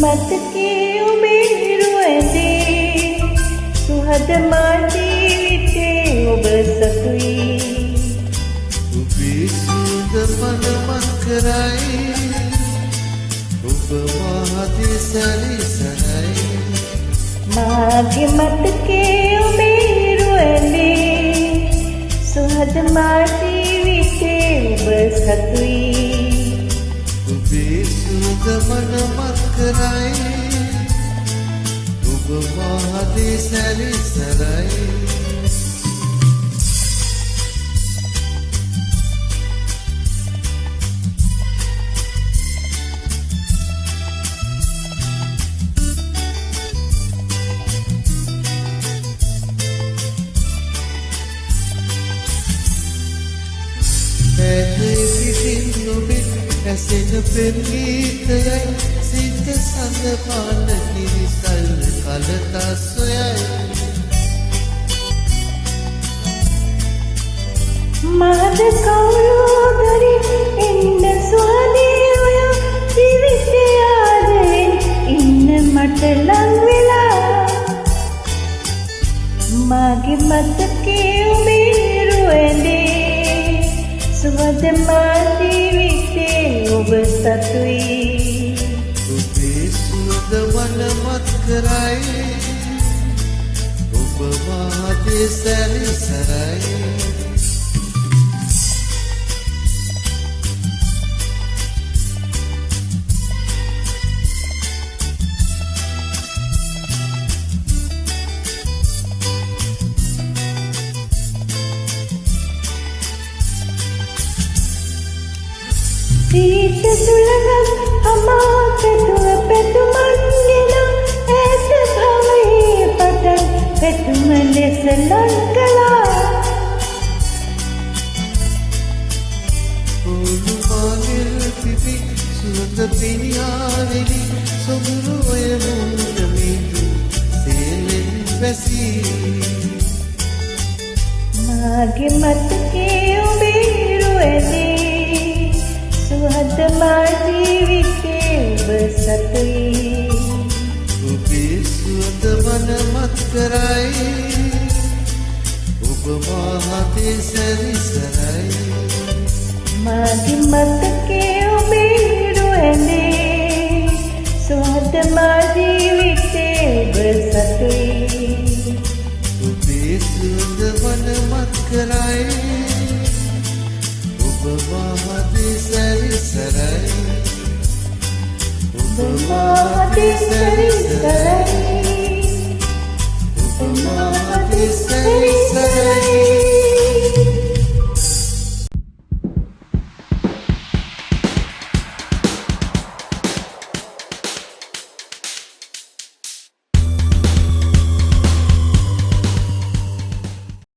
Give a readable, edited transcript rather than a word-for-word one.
මතකයේ ඔබේ රුවඳේ සුහද මා ජීවිතේ ඔබ සතුයි ඔබේ සුවඳ මනමත් කරයි ඔබ මහදේ සැරිසරයි මාගේ මතකයේ ඔබේ රුවඳේ සුහද මා ජීවිතේ ඔබ සතුයි ඔබේ සුවඳ මනමත් කරයි ඔබ මහදේ සැරිසරයි ඇසෙන පෙම් ගීතයයි සිත සඳපාන කිරිසල් කලතා සොයයි මහද කවුරුදරි එන්න සුහදේ ඔය ජීවිතය ආදරෙන් ඉන්න මට ලං වෙලා මාගේ මතකයේ ඔබේ රුවඳේ සුහද මා ජීවිතේ ඔබ සතුයි ඔබේ සුවඳ මනමත් කරයි ඔබ මහදේ සැරිසරයි සීත සුළඟක් අමා පැතුව පැතුමන්ගෙන ඈත භවයේ පටන් පැතුම ලෙස ලං කළා ඔලු මාගෙල් පිපි සුවඳ පිනියාවෙලි සොඳුරු ඔය මුණ මිදු සේලෙන් වැසී මාගේ මතකයේ ඔබේ රුවඳේ සුහද මා ජීවිතේ ඔබ සතුයි ඔබේ සුවඳ මනමත් කරයි ඔබ මහදේ සැරිසරයි මාගේ මතකයේ ඔබේ රුවඳේ සුහද මා ජීවිතේ ඔබ සතුයි ඔබේ සුවඳ මනමත් කරයි ඔබ මහදේ සැරිසරයි ඔබ මහදේ සැරිසරයි